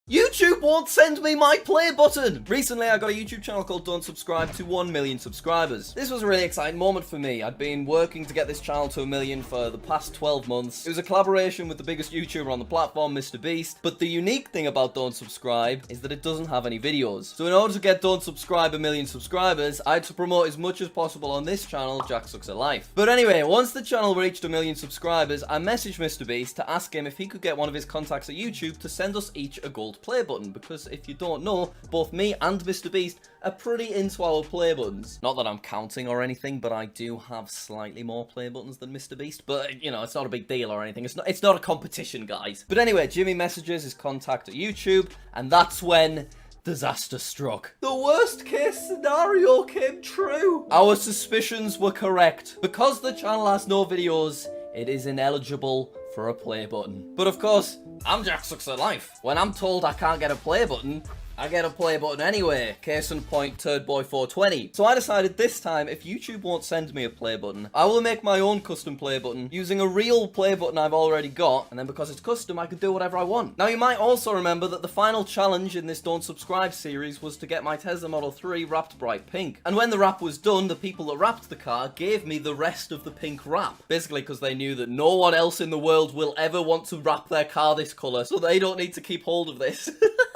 YouTube won't send me my play button! Recently, I got a YouTube channel called Don't Subscribe to 1 million subscribers. This was a really exciting moment for me. I'd been working to get this channel to 1 million for the past 12 months. It was a collaboration with the biggest YouTuber on the platform, MrBeast. But the unique thing about Don't Subscribe is that it doesn't have any videos. So in order to get Don't Subscribe 1 million subscribers, I had to promote as much as possible on this channel, JackSucksAtLife. But anyway, once the channel reached 1 million subscribers, I messaged MrBeast to ask him if he could get one of his contacts at YouTube to send us each a gold play button, because if you don't know, both me and MrBeast are pretty into our play buttons. Not that I'm counting or anything, but I do have slightly more play buttons than MrBeast, but you know, it's not a big deal or anything. It's not a competition, guys. But anyway, Jimmy messages his contact at YouTube, and that's when disaster struck. The worst case scenario came true. Our suspicions were correct. Because the channel has no videos, it is ineligible for a play button. But of course, I'm JackSucksAtLife. When I'm told I can't get a play button, I get a play button anyway. Case in point, Turd Boy 420. So I decided this time, if YouTube won't send me a play button, I will make my own custom play button using a real play button I've already got, and then because it's custom, I can do whatever I want. Now, you might also remember that the final challenge in this Don't Subscribe series was to get my Tesla Model 3 wrapped bright pink. And when the wrap was done, the people that wrapped the car gave me the rest of the pink wrap. Basically because they knew that no one else in the world will ever want to wrap their car this colour, so they don't need to keep hold of this.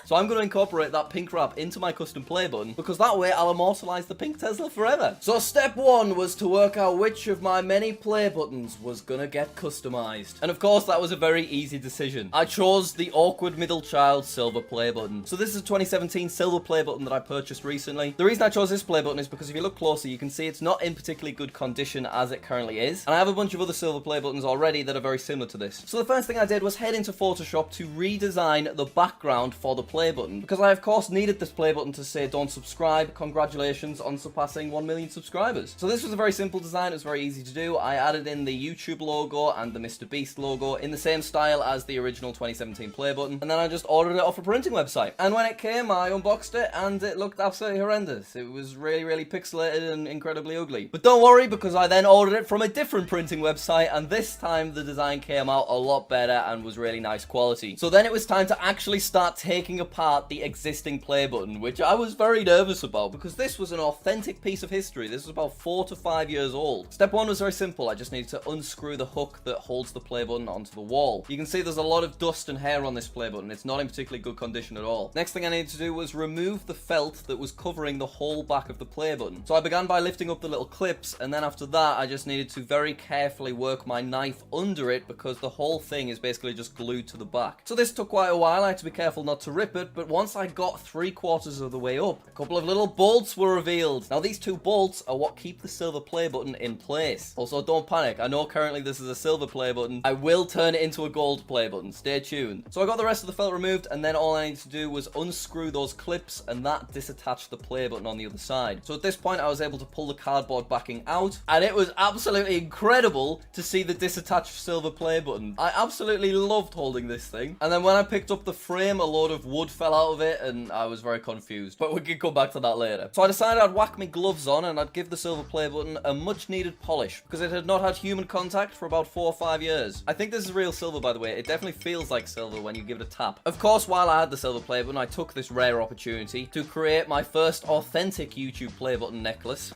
So I'm going to incorporate that pink wrap into my custom play button, because that way I'll immortalize the pink Tesla forever. So step one was to work out which of my many play buttons was gonna get customized. And of course that was a very easy decision. I chose the awkward middle child silver play button. So this is a 2017 silver play button that I purchased recently. The reason I chose this play button is because if you look closer, you can see it's not in particularly good condition as it currently is. And I have a bunch of other silver play buttons already that are very similar to this. So the first thing I did was head into Photoshop to redesign the background for the play button, because I of course needed this play button to say don't subscribe, congratulations on surpassing 1 million subscribers. So this was a very simple design, it was very easy to do. I added in the YouTube logo and the MrBeast logo in the same style as the original 2017 play button, and then I just ordered it off a printing website. And when it came, I unboxed it and it looked absolutely horrendous. It was really pixelated and incredibly ugly. But don't worry, because I then ordered it from a different printing website, and this time the design came out a lot better and was really nice quality. So then it was time to actually start taking apart the existing play button, which I was very nervous about because this was an authentic piece of history. This was about 4 to 5 years old. Step one was very simple. I just needed to unscrew the hook that holds the play button onto the wall. You can see there's a lot of dust and hair on this play button. It's not in particularly good condition at all. Next thing I needed to do was remove the felt that was covering the whole back of the play button. So I began by lifting up the little clips, and then after that I just needed to very carefully work my knife under it because the whole thing is basically just glued to the back. So this took quite a while. I had to be careful not to rip it, but once I got 3/4 of the way up, a couple of little bolts were revealed. Now these two bolts are what keep the silver play button in place. Also, don't panic. I know currently this is a silver play button. I will turn it into a gold play button. Stay tuned. So I got the rest of the felt removed, and then all I needed to do was unscrew those clips, and that disattached the play button on the other side. So at this point I was able to pull the cardboard backing out, and it was absolutely incredible to see the disattached silver play button. I absolutely loved holding this thing. And then when I picked up the frame, a load of wood fell out of it, and I was very confused, but we can come back to that later. So I decided I'd whack my gloves on and I'd give the silver play button a much needed polish, because it had not had human contact for about 4 or 5 years. I think this is real silver, by the way. It definitely feels like silver when you give it a tap. Of course, while I had the silver play button, I took this rare opportunity to create my first authentic YouTube play button necklace.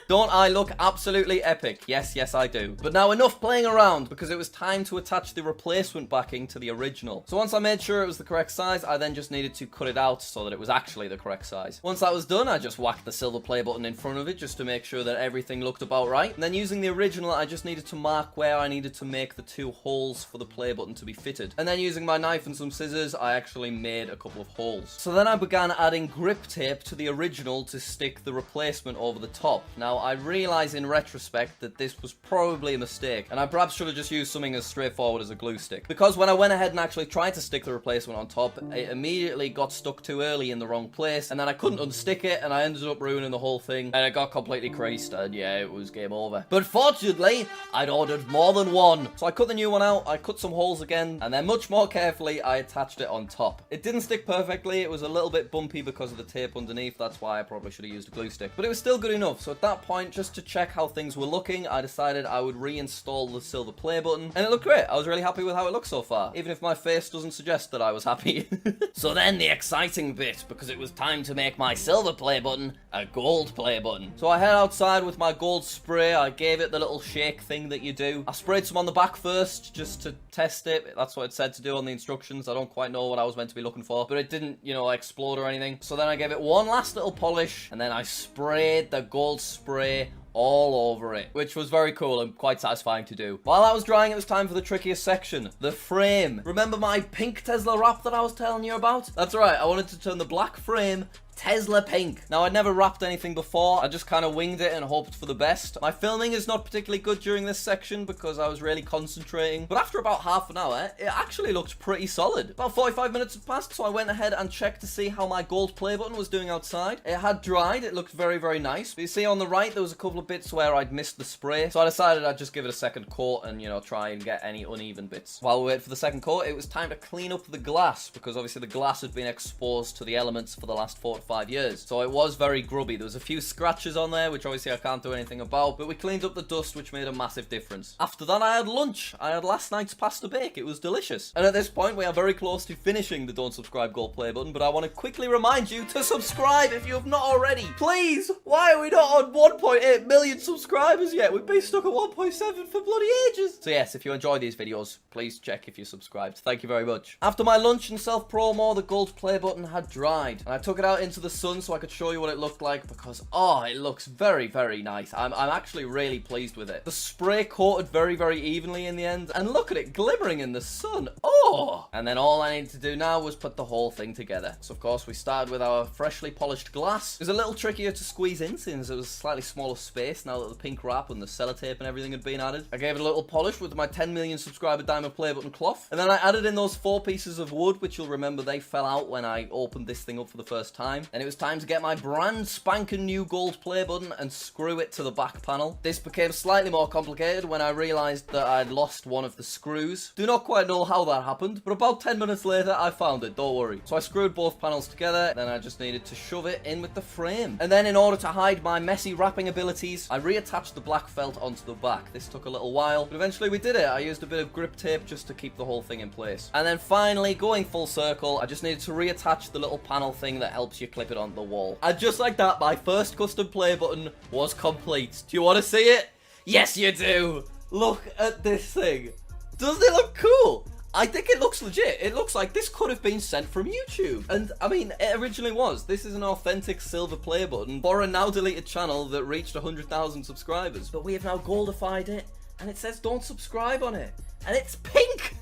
Don't I look absolutely epic? Yes, I do. But now enough playing around, because it was time to attach the replacement backing to the original. So once I made sure it was the correct size, I then just needed to cut it out so that it was actually the correct size. Once that was done, I just whacked the silver play button in front of it just to make sure that everything looked about right. And then using the original, I just needed to mark where I needed to make the 2 holes for the play button to be fitted. And then using my knife and some scissors, I actually made a couple of holes. So then I began adding grip tape to the original to stick the replacement over the top. Now I realize in retrospect that this was probably a mistake, and I perhaps should have just used something as straightforward as a glue stick. Because when I went ahead and actually tried to stick the replacement on top, it immediately got stuck too early in the wrong place, and then I couldn't unstick it, and I ended up ruining the whole thing, and it got completely creased, and yeah, it was game over. But fortunately, I'd ordered more than one. So I cut the new one out, I cut some holes again, and then much more carefully, I attached it on top. It didn't stick perfectly, it was a little bit bumpy because of the tape underneath, that's why I probably should have used a glue stick. But it was still good enough, so at that point, just to check how things were looking, I decided I would reinstall the silver play button, and it looked great. I was really happy with how it looked so far, even if my face doesn't suggest that I was happy. So So then the exciting bit, because it was time to make my silver play button a gold play button. So I head outside with my gold spray. I gave it the little shake thing that you do. I sprayed some on the back first, just to test it. That's what it said to do on the instructions. I don't quite know what I was meant to be looking for, but it didn't, you know, explode or anything. So then I gave it one last little polish, and then I sprayed the gold spray all over it, which was very cool and quite satisfying to do. While that was drying, it was time for the trickiest section, the frame. Remember my pink Tesla wrap that I was telling you about? That's right, I wanted to turn the black frame Tesla pink. Now, I'd never wrapped anything before. I just kind of winged it and hoped for the best. My filming is not particularly good during this section because I was really concentrating. But after about half an hour, it actually looked pretty solid. About 45 minutes had passed, so I went ahead and checked to see how my gold play button was doing outside. It had dried. It looked very, very nice. But you see on the right, there was a couple of bits where I'd missed the spray. So I decided I'd just give it a second coat and, you know, try and get any uneven bits. While we wait for the second coat, it was time to clean up the glass because obviously the glass had been exposed to the elements for the last 4 to 5 years. So it was very grubby. There was a few scratches on there, which obviously I can't do anything about, but we cleaned up the dust, which made a massive difference. After that, I had lunch. I had last night's pasta bake. It was delicious. And at this point, we are very close to finishing the Don't Subscribe Gold Play button, but I want to quickly remind you to subscribe if you have not already. Please! Why are we not on 1.8 million subscribers yet? We've been stuck at 1.7 for bloody ages. So yes, if you enjoy these videos, please check if you're subscribed. Thank you very much. After my lunch and self-promo, the gold play button had dried, and I took it out into the sun so I could show you what it looked like because, oh, it looks very, very nice. I'm actually really pleased with it. The spray coated very, very evenly in the end, and look at it glimmering in the sun. Oh! And then all I needed to do now was put the whole thing together. So, of course, we started with our freshly polished glass. It was a little trickier to squeeze in since it was a slightly smaller space now that the pink wrap and the sellotape and everything had been added. I gave it a little polish with my 10 million subscriber diamond play button cloth, and then I added in those 4 pieces of wood, which you'll remember they fell out when I opened this thing up for the first time. And it was time to get my brand spanking new gold play button and screw it to the back panel. This became slightly more complicated when I realized that I'd lost one of the screws. Do not quite know how that happened, but about 10 minutes later I found it, don't worry. So I screwed both panels together, then I just needed to shove it in with the frame. And then in order to hide my messy wrapping abilities, I reattached the black felt onto the back. This took a little while, but eventually we did it. I used a bit of grip tape just to keep the whole thing in place. And then finally, going full circle, I just needed to reattach the little panel thing that helps you clip it onto the wall. And just like that, my first custom play button was complete. Do you want to see it? Yes, you do! Look at this thing. Doesn't it look cool? I think it looks legit. It looks like this could have been sent from YouTube. And, I mean, it originally was. This is an authentic silver play button for a now deleted channel that reached 100,000 subscribers. But we have now goldified it, and it says don't subscribe on it. And it's pink!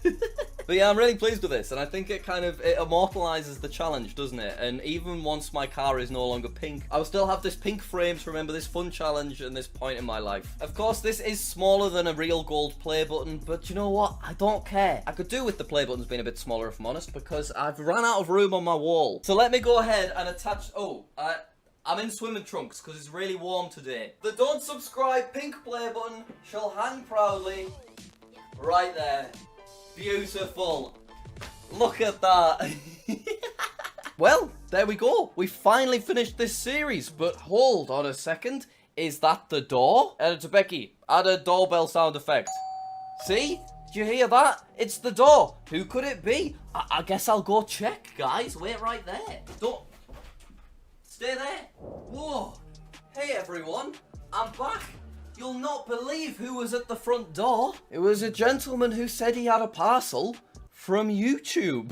But yeah, I'm really pleased with this, and I think it immortalizes the challenge, doesn't it? And even once my car is no longer pink, I will still have this pink frame to remember this fun challenge and this point in my life. Of course, this is smaller than a real gold play button, but you know what? I don't care. I could do with the play buttons being a bit smaller, if I'm honest, because I've run out of room on my wall. So let me go ahead and attach... I'm in swimming trunks because it's really warm today. The don't subscribe pink play button shall hang proudly right there. Beautiful. Look at that. Well, there we go. We finally finished this series, but hold on a second. Is that the door? Editor Becky, add a doorbell sound effect. See? Did you hear that? It's the door. Who could it be? I guess I'll go check, guys. Wait right there. Don't... Stay there. Whoa. Hey, everyone. I'm back. You'll not believe who was at the front door. It was a gentleman who said he had a parcel from YouTube.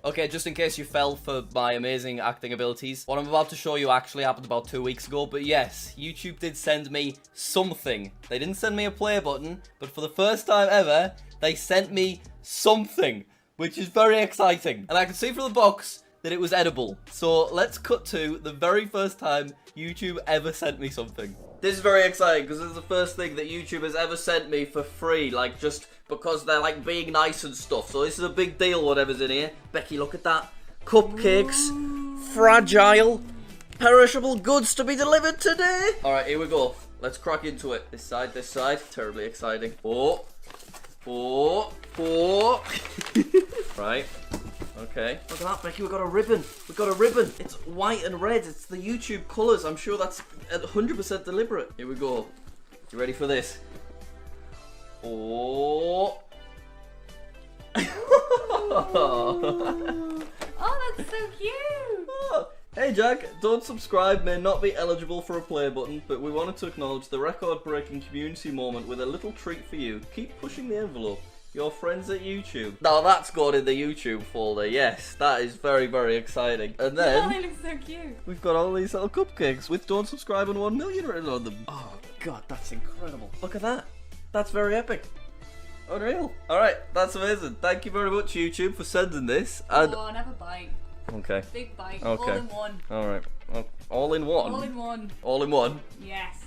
Okay, just in case you fell for my amazing acting abilities, what I'm about to show you actually happened about 2 weeks ago, but yes, YouTube did send me something. They didn't send me a play button, but for the first time ever, they sent me something, which is very exciting. And I can see from the box that it was edible. So let's cut to the very first time YouTube ever sent me something. This is very exciting because this is the first thing that YouTube has ever sent me for free, like just because they're like being nice and stuff. So this is a big deal, whatever's in here. Becky, look at that. Cupcakes, fragile, perishable goods to be delivered today. All right, here we go. Let's crack into it. This side, terribly exciting. Four. Right. Okay. Look at that, Becky, we've got a ribbon. We've got a ribbon. It's white and red. It's the YouTube colours. I'm sure that's 100% deliberate. Here we go. You ready for this? Oh. Oh, So cute. Oh. Hey Jack, don't subscribe may not be eligible for a play button, but we wanted to acknowledge the record-breaking community moment with a little treat for you. Keep pushing the envelope. Your friends at YouTube. Now that's going in the YouTube folder, yes. That is very, very exciting. And then... Oh, they look so cute. We've got all these little cupcakes with don't subscribe and 1 million written on them. Oh god, that's incredible. Look at that. That's very epic. Unreal. Alright, that's amazing. Thank you very much YouTube for sending this. And... Oh, never bite. Okay. Big bite. Okay. All in one. Alright. All in one? All in one. All in one? Yes.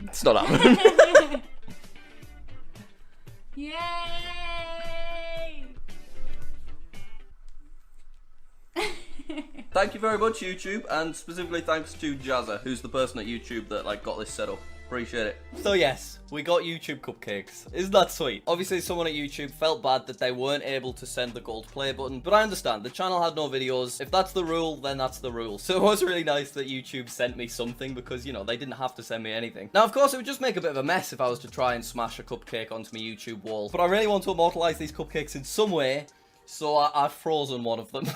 It's not happening. Yay! Thank you very much YouTube, and specifically thanks to Jazza, who's the person at YouTube that got this set up. Appreciate it. So yes, we got YouTube cupcakes. Isn't that sweet? Obviously someone at YouTube felt bad that they weren't able to send the gold play button, but I understand, the channel had no videos. If that's the rule, then that's the rule. So it was really nice that YouTube sent me something because, you know, they didn't have to send me anything. Now, of course, it would just make a bit of a mess if I was to try and smash a cupcake onto my YouTube wall, but I really want to immortalize these cupcakes in some way, so I've frozen one of them.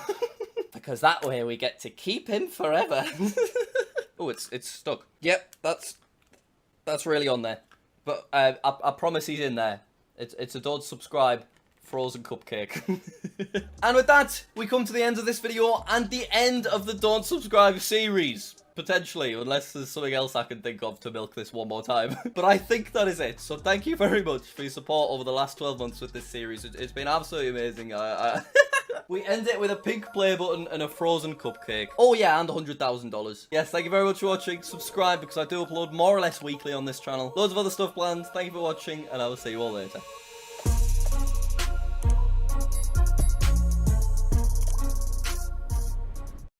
Because that way we get to keep him forever. Oh, it's stuck. Yep, that's really on there. But I promise he's in there. It's a don't subscribe frozen cupcake. And with that, we come to the end of this video and the end of the don't subscribe series. Potentially, unless there's something else I can think of to milk this one more time. But I think that is it. So thank you very much for your support over the last 12 months with this series. It's been absolutely amazing. We end it with a pink play button and a frozen cupcake. Oh yeah, and $100,000. Yes, thank you very much for watching. Subscribe because I do upload more or less weekly on this channel. Loads of other stuff planned. Thank you for watching, and I will see you all later.